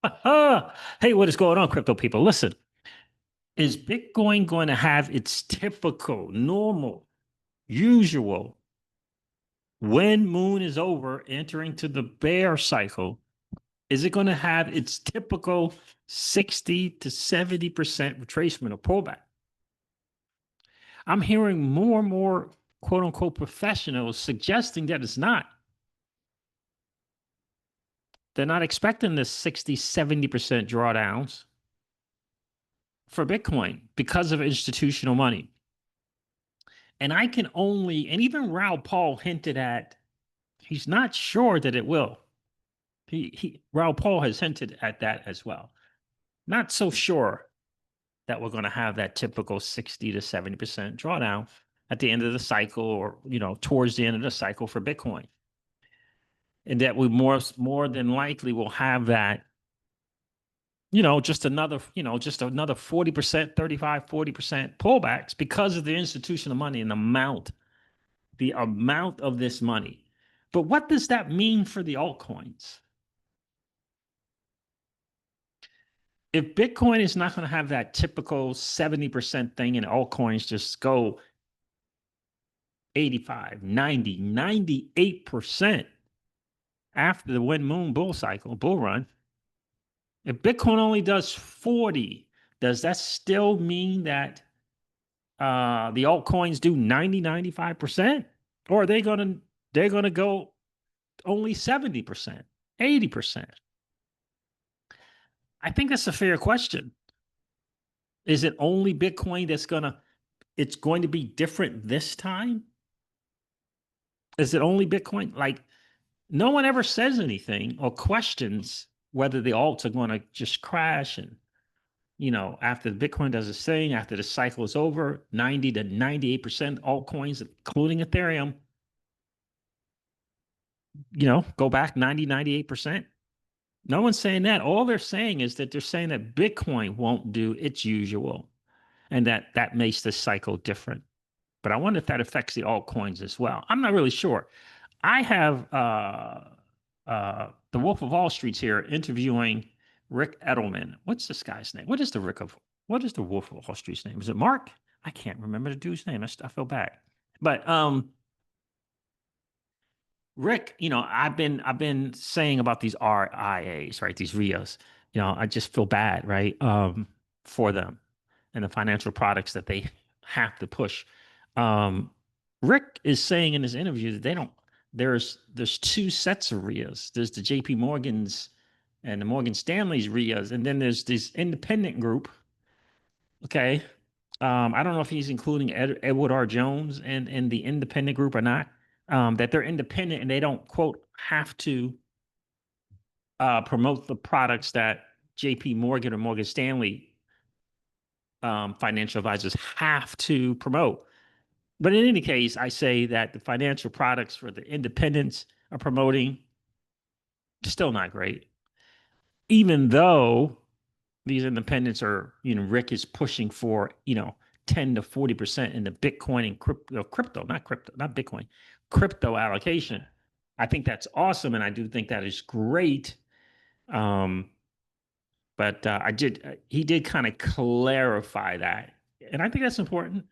Hey, what is going on, crypto people? Listen, is Bitcoin going to have its typical, normal, usual when moon is over, entering to the bear cycle? Is it going to have its typical 60 to 70% retracement or pullback? I'm hearing more and more quote unquote professionals suggesting that it's not. They're not expecting this 60, 70% drawdowns for Bitcoin because of institutional money. And I can only, and even Raoul Paul hinted at, he's not sure that it will. Raoul Paul has hinted at that as well. Not so sure that we're going to have that typical 60 to 70% drawdown at the end of the cycle, or towards the end of the cycle for Bitcoin. And that we more than likely will have that, just another, just another 40%, 35, 40% pullbacks because of the institutional money and the amount of this money. But what does that mean for the altcoins? If Bitcoin is not going to have that typical 70% thing and altcoins just go 85, 90, 98% after the wind moon bull cycle, bull run, if Bitcoin only does 40, does that still mean that the altcoins do 90, 95%? Or are they're gonna go only 70%, 80%? I think that's a fair question. Is it only Bitcoin it's going to be different this time? Is it only Bitcoin? Like, no one ever says anything or questions whether the alts are going to just crash. And, after the Bitcoin does its thing, after the cycle is over, 90 to 98% altcoins, including Ethereum, go back 90, 98%. No one's saying that. All they're saying is that they're saying that Bitcoin won't do its usual, and that makes this cycle different. But I wonder if that affects the altcoins as well. I'm not really sure. I have the Wolf of Wall Street's here interviewing Rick Edelman. What's this guy's name? What is the Wolf of Wall Street's name? Is it Mark? I can't remember the dude's name. I feel bad. But Rick, I've been saying about these RIAs, right? These RIAs. I just feel bad, right? For them and the financial products that they have to push. Um, Rick is saying in his interview that they don't. There's two sets of RIAs. There's the J.P. Morgans and the Morgan Stanley's RIAs, and then there's this independent group. Okay, I don't know if he's including Edward R. Jones and the independent group or not. That they're independent and they don't quote have to promote the products that J.P. Morgan or Morgan Stanley financial advisors have to promote. But in any case, I say that the financial products for the independents are promoting still not great, even though these independents are, Rick is pushing for, 10 to 40% in the Bitcoin and not Bitcoin, crypto allocation. I think that's awesome. And I do think that is great. Um, but he did kind of clarify that. And I think that's important.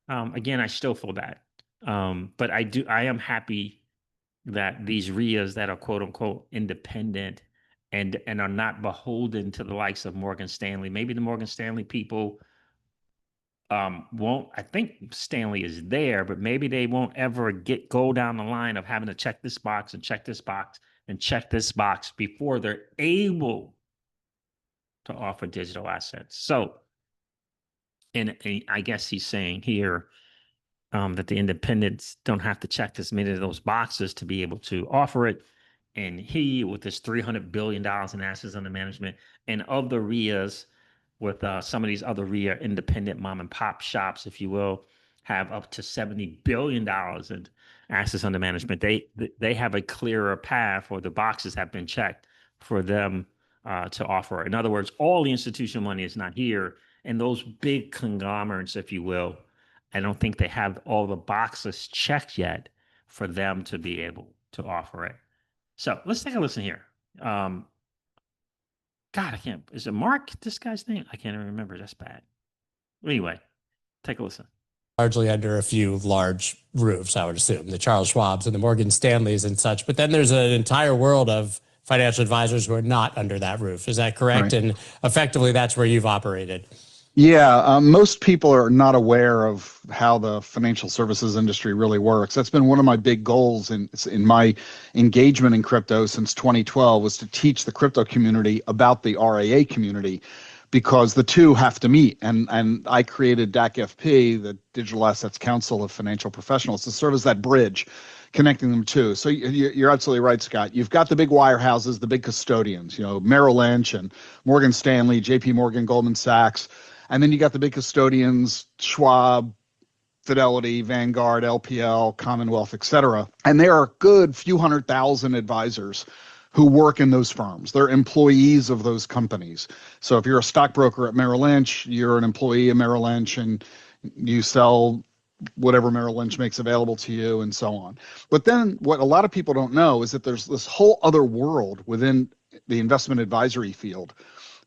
Again, I still feel bad. But I am happy that these RIAs that are quote unquote independent and are not beholden to the likes of Morgan Stanley. Maybe the Morgan Stanley people won't. I think Stanley is there, but maybe they won't ever go down the line of having to check this box and check this box and check this box before they're able to offer digital assets. So, and I guess he's saying here that the independents don't have to check as many of those boxes to be able to offer it. And he, with his $300 billion in assets under management, and of the RIAs, with some of these other RIA independent mom and pop shops, if you will, have up to $70 billion in assets under management. They have a clearer path, or the boxes have been checked for them to offer. In other words, all the institutional money is not here, and those big conglomerates, if you will, I don't think they have all the boxes checked yet for them to be able to offer it. So let's take a listen here. God, I can't. Is it Mark? This guy's name? I can't even remember. That's bad. Anyway, take a listen. Largely under a few large roofs, I would assume, the Charles Schwabs and the Morgan Stanleys and such. But then there's an entire world of financial advisors who are not under that roof. Is that correct? Right. And effectively, that's where you've operated. Yeah, most people are not aware of how the financial services industry really works. That's been one of my big goals in my engagement in crypto since 2012 was to teach the crypto community about the RIA community because the two have to meet. And I created DAC-FP, the Digital Assets Council of Financial Professionals, to serve as that bridge connecting them to. So you're absolutely right, Scott. You've got the big wirehouses, the big custodians, Merrill Lynch and Morgan Stanley, JP Morgan, Goldman Sachs. And then you got the big custodians, Schwab, Fidelity, Vanguard, LPL, Commonwealth, et cetera. And there are a good few 100,000 advisors who work in those firms. They're employees of those companies. So if you're a stockbroker at Merrill Lynch, you're an employee of Merrill Lynch and you sell whatever Merrill Lynch makes available to you and so on. But then what a lot of people don't know is that there's this whole other world within the investment advisory field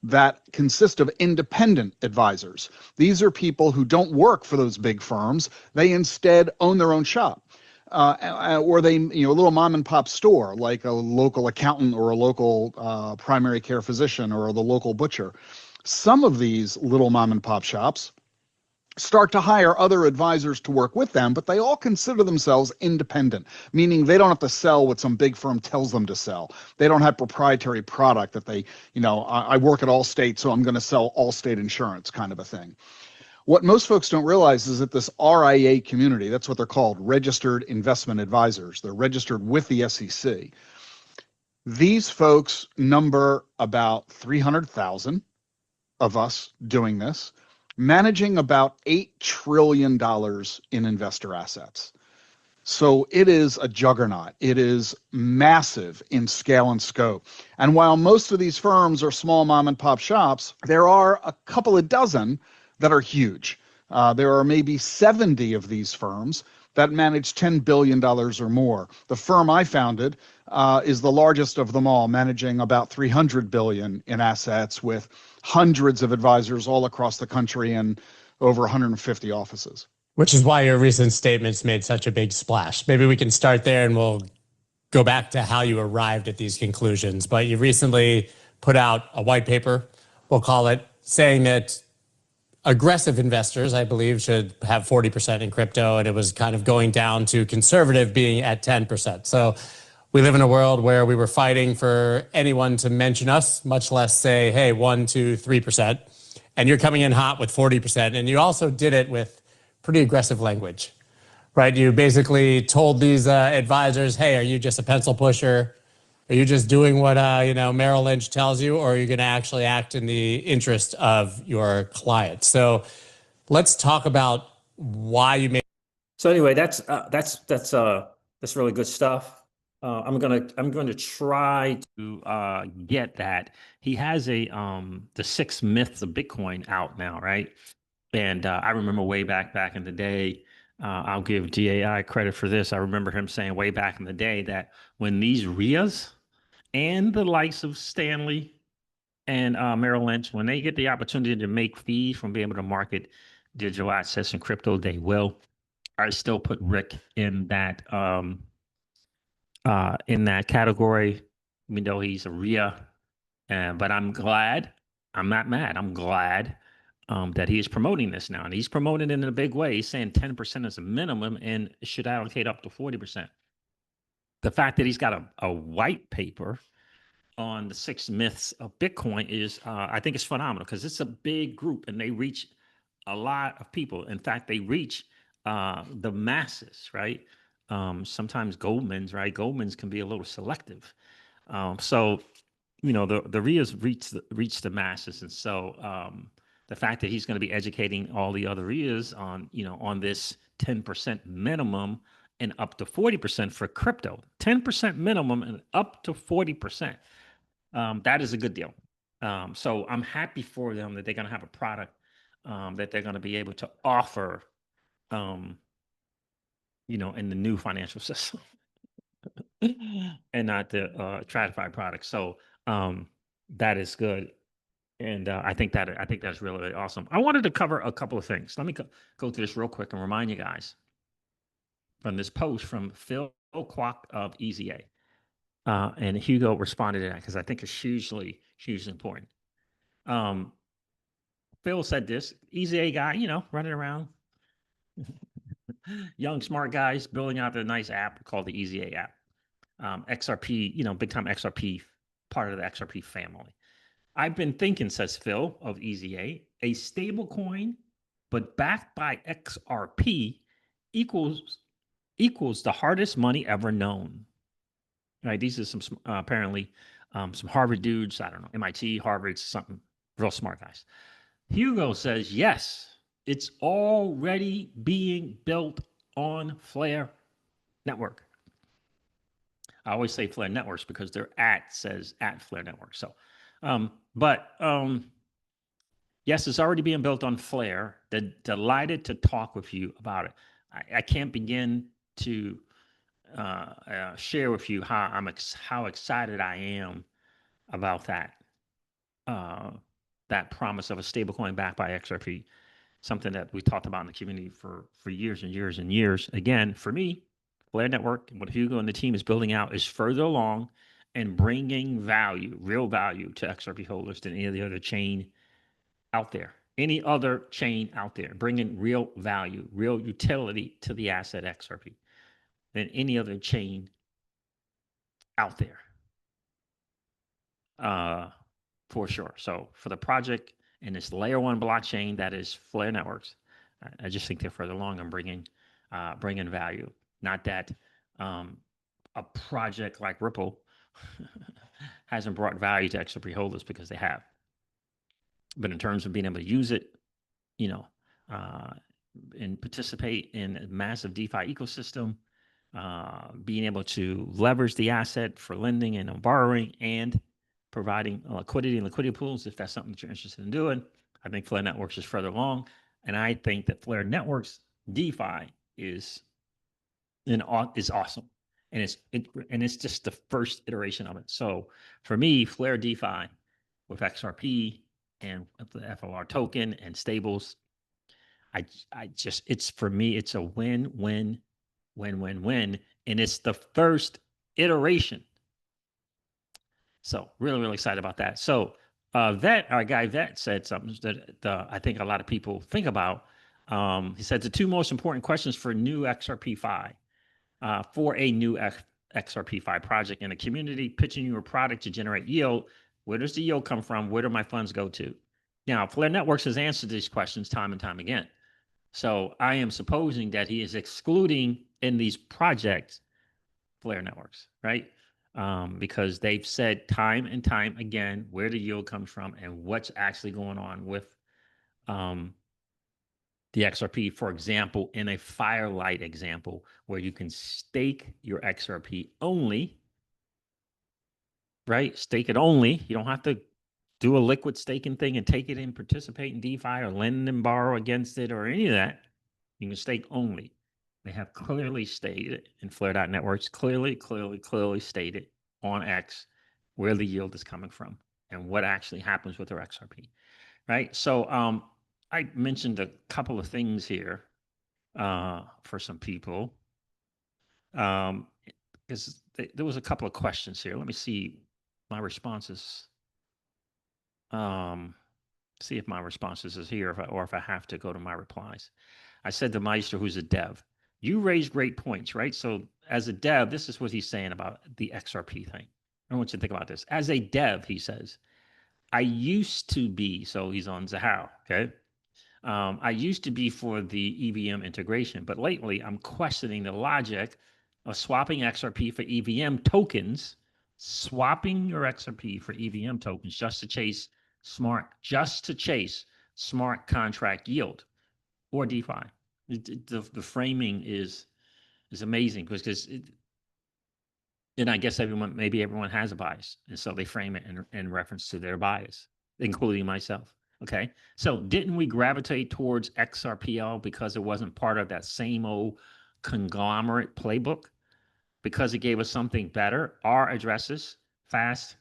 that consist of independent advisors. These are people who don't work for those big firms. They instead own their own shop. Or they, a little mom and pop store, like a local accountant or a local primary care physician or the local butcher. Some of these little mom and pop shops start to hire other advisors to work with them, but they all consider themselves independent, meaning they don't have to sell what some big firm tells them to sell. They don't have proprietary product that they, I work at Allstate, so I'm going to sell Allstate insurance kind of a thing. What most folks don't realize is that this RIA community, that's what they're called, registered investment advisors. They're registered with the SEC. These folks number about 300,000 of us doing this, managing about $8 trillion in investor assets. So it is a juggernaut. It is massive in scale and scope. And while most of these firms are small mom and pop shops, there are a couple of dozen that are huge. There are maybe 70 of these firms that manage $10 billion or more. The firm I founded is the largest of them all, managing about $300 billion in assets with hundreds of advisors all across the country and over 150 offices. Which is why your recent statements made such a big splash. Maybe we can start there and we'll go back to how you arrived at these conclusions. But you recently put out a white paper, we'll call it, saying that aggressive investors, I believe, should have 40% in crypto, and it was kind of going down to conservative being at 10%. So we live in a world where we were fighting for anyone to mention us, much less say, hey, 1%, 2%, 3%. And you're coming in hot with 40%. And you also did it with pretty aggressive language, right? You basically told these advisors, hey, are you just a pencil pusher? Are you just doing what Merrill Lynch tells you, or are you going to actually act in the interest of your client? So let's talk about why you made. So anyway, that's really good stuff. I'm going to try to get that. He has the 6 myths of Bitcoin out now, right? And I remember way back in the day, I'll give DAI credit for this. I remember him saying way back in the day that when these RIAs and the likes of Stanley and Merrill Lynch, when they get the opportunity to make fees from being able to market digital assets and crypto, they will. I still put Rick in that category, even though he's a RIA. But I'm glad. I'm not mad. I'm glad that he is promoting this now, and he's promoting it in a big way. He's saying 10% is a minimum and should allocate up to 40%. The fact that he's got a white paper on the 6 myths of Bitcoin is, I think, it's phenomenal because it's a big group and they reach a lot of people. In fact, they reach the masses, right? Sometimes Goldman's, right? Goldman's can be a little selective. So, the RIAs reach the masses. And so the fact that he's going to be educating all the other RIAs on, on this 10% minimum and up to 40% for crypto, 10% minimum and up to 40%. That is a good deal. So I'm happy for them that they're going to have a product that they're going to be able to offer, in the new financial system and not the TradFi product. So that is good. And I think that's really, really awesome. I wanted to cover a couple of things. Let me go through this real quick and remind you guys from this post from Phil Kwok of EZA. And Hugo responded to that because I think it's hugely, hugely important. Phil said this, EZA guy, running around, young, smart guys building out a nice app called the EZA app. XRP, big time XRP, part of the XRP family. I've been thinking, says Phil of EZA, a stable coin, but backed by XRP equals the hardest money ever known. Right? These are some apparently some Harvard dudes. I don't know, MIT, Harvard, something real smart guys. Hugo says yes, it's already being built on Flare Network. I always say Flare Networks because their says at Flare Network. So, yes, it's already being built on Flare. Delighted to talk with you about it. I can't begin to share with you how excited I am about that. That promise of a stablecoin backed by XRP, something that we talked about in the community for years and years and years. Again, for me, Flare Network, what Hugo and the team is building out is further along and bringing value, real value to XRP holders than any of the other chain out there. Any other chain out there, bringing real value, real utility to the asset XRP than any other chain out there. For sure. So for the project and this layer one blockchain that is Flare Networks, I just think they're further along and bringing value. Not that a project like Ripple hasn't brought value to XRP holders, because they have. But in terms of being able to use it, and participate in a massive DeFi ecosystem, being able to leverage the asset for lending and borrowing and providing liquidity and liquidity pools, if that's something that you're interested in doing, I think Flare Networks is further along. And I think that Flare Networks DeFi is awesome. And it's just the first iteration of it. So for me, Flare DeFi with XRP and the FLR token and stables, it's for me, it's a win, win, win, win, win. And it's the first iteration. So really, really excited about that. So our guy Vet said something that I think a lot of people think about. He said the two most important questions for new XRPFI, for a new XRPFI project in a community, pitching your product to generate yield. Where does the yield come from? Where do my funds go to? Now, Flare Networks has answered these questions time and time again. So I am supposing that he is excluding in these projects Flare Networks, right? Because they've said time and time again where the yield comes from and what's actually going on with the XRP. For example, in a Firelight example, where you can stake your XRP only, right? Stake it only. You don't have to do a liquid staking thing and take it and participate in DeFi or lend and borrow against it or any of that. You can stake only. They have clearly stated in Flare.networks, clearly stated on X where the yield is coming from and what actually happens with their XRP, right? So I mentioned a couple of things here for some people. Because there was a couple of questions here. Let me see my responses. See if my responses is here, or if I have to go to my replies. I said to Meister, who's a dev, you raised great points, right? So as a dev, this is what he's saying about the XRP thing. I want you to think about this. As a dev, he says, I used to be, so he's on Zahao, okay? I used to be for the EVM integration, but lately I'm questioning the logic of swapping XRP for EVM tokens, swapping your XRP for EVM tokens just to chase smart contract yield or DeFi. The framing is amazing because and I guess maybe everyone has a bias, and so they frame it in reference to their bias, including myself. Okay, so didn't we gravitate towards XRPL because it wasn't part of that same old conglomerate playbook? Because it gave us something better, our addresses, fast,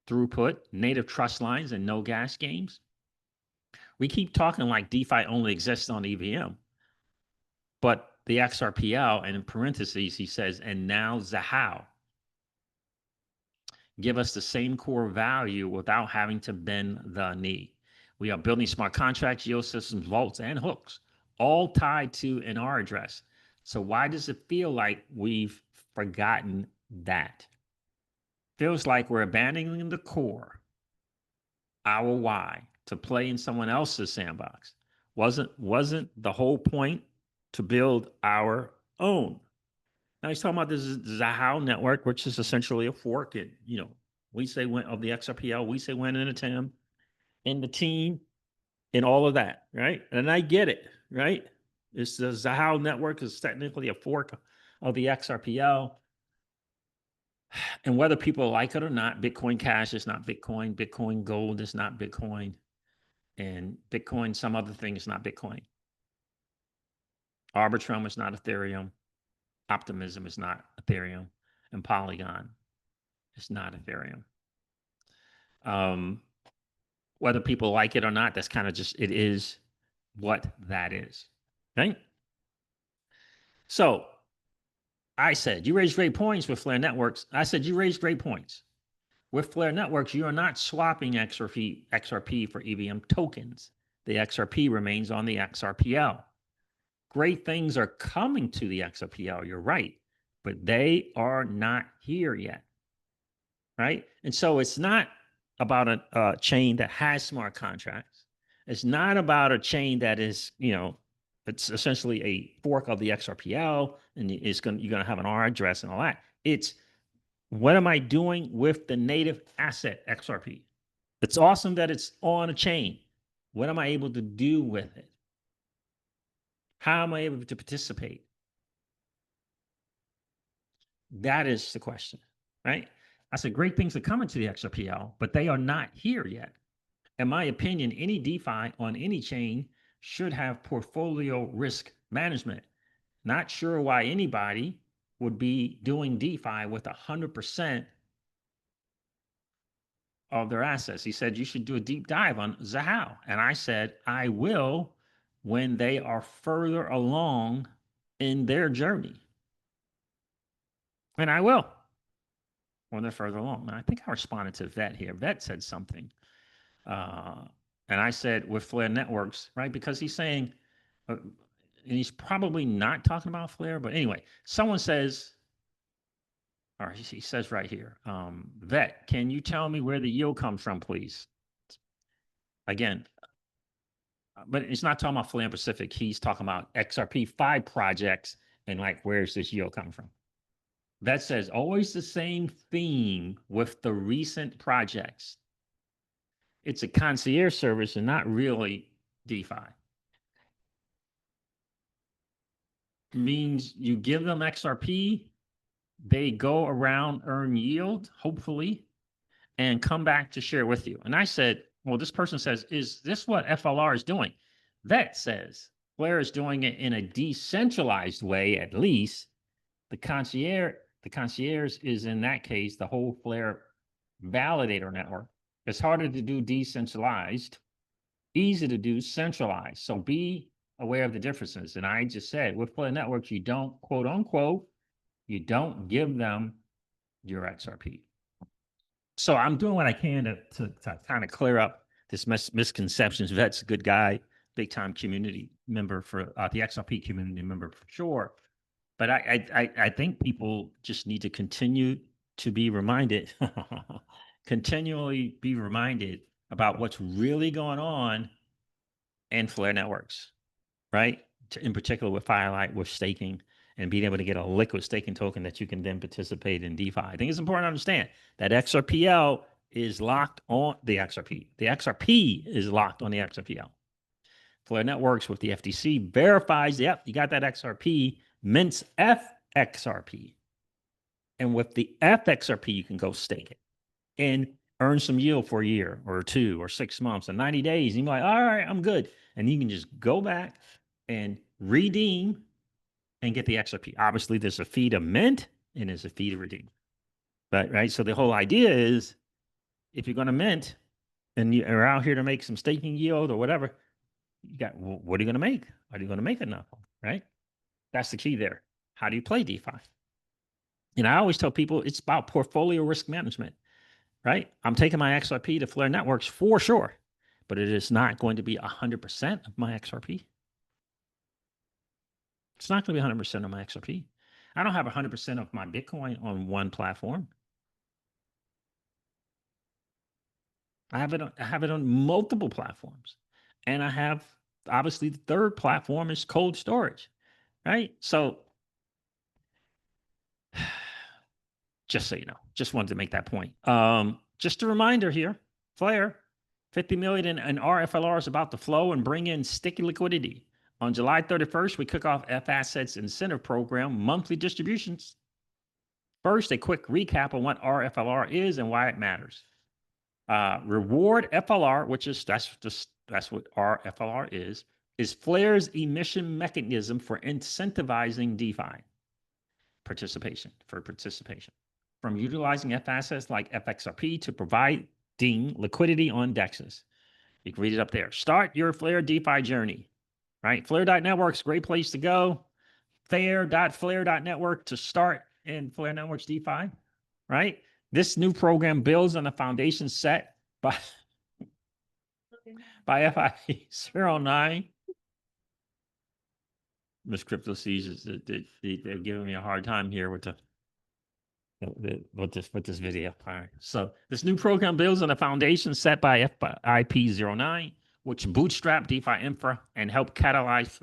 throughput, native trust lines, and no gas games. We keep talking like DeFi only exists on EVM, but the XRPL, and in parentheses, he says, and now Zahao, give us the same core value without having to bend the knee. We are building smart contracts, yield systems, vaults, and hooks, all tied to an R address. So why does it feel like we've forgotten that? Feels like we're abandoning the core, our why, to play in someone else's sandbox. Wasn't the whole point to build our own? Now he's talking about this Zahao network, which is essentially a fork. And we say when of the XRPL, we say when in a TIM, in the team, and all of that, right? And I get it, right? It's the Zahao network is technically a fork of the XRPL. And whether people like it or not, Bitcoin Cash is not Bitcoin. Bitcoin Gold is not Bitcoin. And Bitcoin, some other thing is not Bitcoin. Arbitrum is not Ethereum. Optimism is not Ethereum. And Polygon is not Ethereum. Whether people like it or not, that's kind of just, it is what that is, right? So I said, you raise great points with Flare Networks. I said, you raise great points. With Flare Networks, you are not swapping XRP for EVM tokens. The XRP remains on the XRPL. Great things are coming to the XRPL, you're right, but they are not here yet, right? And so it's not about a chain that has smart contracts. It's not about a chain that is, it's essentially a fork of the XRPL, and you're going to have an R address and all that. It's what am I doing with the native asset XRP? It's awesome that it's on a chain. What am I able to do with it? How am I able to participate? That is the question, right? I said great things are coming to the XRPL, but they are not here yet. In my opinion, any DeFi on any chain should have portfolio risk management. Not sure why anybody would be doing DeFi with 100% of their assets. He said, you should do a deep dive on Zahao. And I said, I will when they are further along in their journey. And I will when they're further along. And I think I responded to Vet here. Vet said something. And I said, with Flare Networks, right? Because he's saying, and he's probably not talking about Flare, but anyway, someone says, or he says right here, Vet, can you tell me where the yield comes from, please? Again, but it's not talking about Flare and Pacific. He's talking about XRP5 projects and like, where's this yield coming from? That says always the same theme with the recent projects. It's a concierge service and not really DeFi. Means you give them XRP, they go around, earn yield, hopefully, and come back to share with you. And I said, well, this person says, is this what FLR is doing? Vet says, Flare is doing it in a decentralized way, at least. The concierge is, in that case, the whole Flare validator network. It's harder to do decentralized, easy to do centralized. So be aware of the differences. And I just said, with Flare networks, you don't, quote unquote, you don't give them your XRP. So I'm doing what I can to kind of clear up this misconceptions. Vet's a good guy, big time community member for the XRP community member for sure. But I think people just need to continue to be reminded, continually be reminded about what's really going on in Flare networks, right? In particular with Firelight, with staking, and being able to get a liquid staking token that you can then participate in DeFi. I think it's important to understand that XRPL is locked on the XRP. The XRP is locked on the XRPL. Flare Networks with the FTC verifies, yep, you got that XRP, mints FXRP. And with the FXRP, you can go stake it and earn some yield for a year or 2 or 6 months or 90 days. And you're like, all right, I'm good. And you can just go back and redeem and get the XRP. Obviously, there's a fee to mint and there's a fee to redeem. But right. So the whole idea is if you're going to mint and you're out here to make some staking yield or whatever, you got, what are you going to make? Are you going to make enough? Right? That's the key there. How do you play DeFi? And I always tell people it's about portfolio risk management, right? I'm taking my XRP to Flare Networks for sure, but it is not going to be 100% of my XRP. It's not going to be 100% of my XRP. I don't have 100% of my Bitcoin on one platform. I have it on multiple platforms. And I have, obviously, the third platform is cold storage, right? So just so you know, just wanted to make that point. Just a reminder here, Flare, 50 million in RFLR is about to flow and bring in sticky liquidity. On July 31st, we kick off F Assets Incentive Program monthly distributions. First, a quick recap on what RFLR is and why it matters. Reward FLR, which is that's what RFLR is Flare's emission mechanism for incentivizing DeFi participation. From utilizing F assets like FXRP to providing liquidity on DEXs. You can read it up there. Start your Flare DeFi journey, right? Flare.network's a great place to go. Fair.flare.network to start in Flare Networks DeFi, right? This new program builds on the foundation set by FI09. Miss Crypto sees they're giving me a hard time here with this video. All right. So this new program builds on a foundation set by IP09, which bootstrap DeFi infra and help catalyze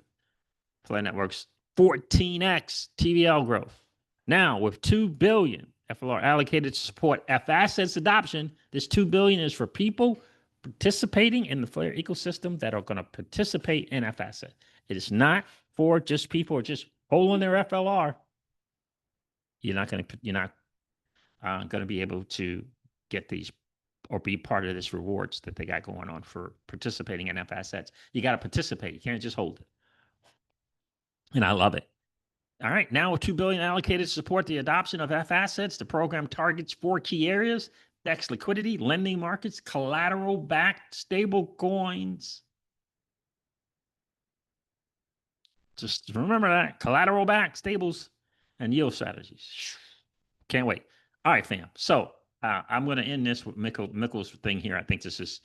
Flare Networks 14x TVL growth. Now with 2 billion FLR allocated to support F assets adoption, this 2 billion is for people participating in the Flare ecosystem that are going to participate in F asset. It is not for just people who are just holding their FLR. You're not going to be able to get these or be part of this rewards that they got going on for participating in F assets. You got to participate. You can't just hold it. And I love it. All right, now with 2 billion allocated to support the adoption of F assets, the program targets 4 key areas: DEX liquidity, lending markets, collateral-backed stable coins. Just remember that, collateral-backed stables and yield strategies. Can't wait. All right, fam. So I'm going to end this with Mikkel's thing here. I think this is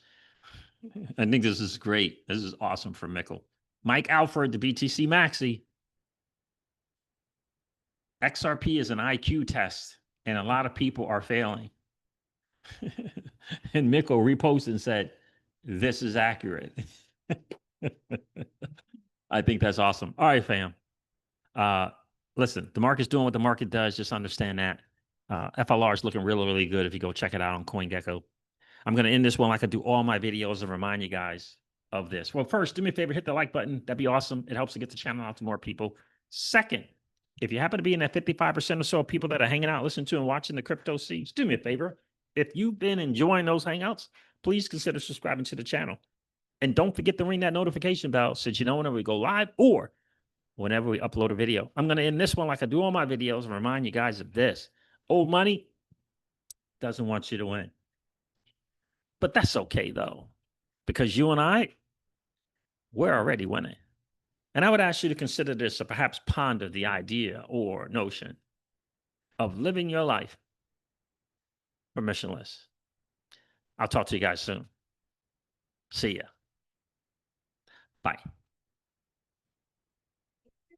great. This is awesome for Mikkel. Mike Alford, the BTC Maxi. XRP is an IQ test, and a lot of people are failing. And Mikkel reposted and said, this is accurate. I think that's awesome. All right, fam. Listen, the market's doing what the market does. Just understand that. FLR is looking really, really good if you go check it out on CoinGecko. I'm going to end this one like I do all my videos and remind you guys of this. Well, first, do me a favor, hit the like button. That'd be awesome. It helps to get the channel out to more people. Second, if you happen to be in that 55% or so of people that are hanging out, listening to and watching the Crypto Seeds, do me a favor. If you've been enjoying those hangouts, please consider subscribing to the channel. And don't forget to ring that notification bell so you know whenever we go live or whenever we upload a video. I'm going to end this one like I do all my videos and remind you guys of this. Old money doesn't want you to win. But that's okay, though, because you and I, we're already winning. And I would ask you to consider this or perhaps ponder the idea or notion of living your life permissionless. I'll talk to you guys soon. See ya. Bye.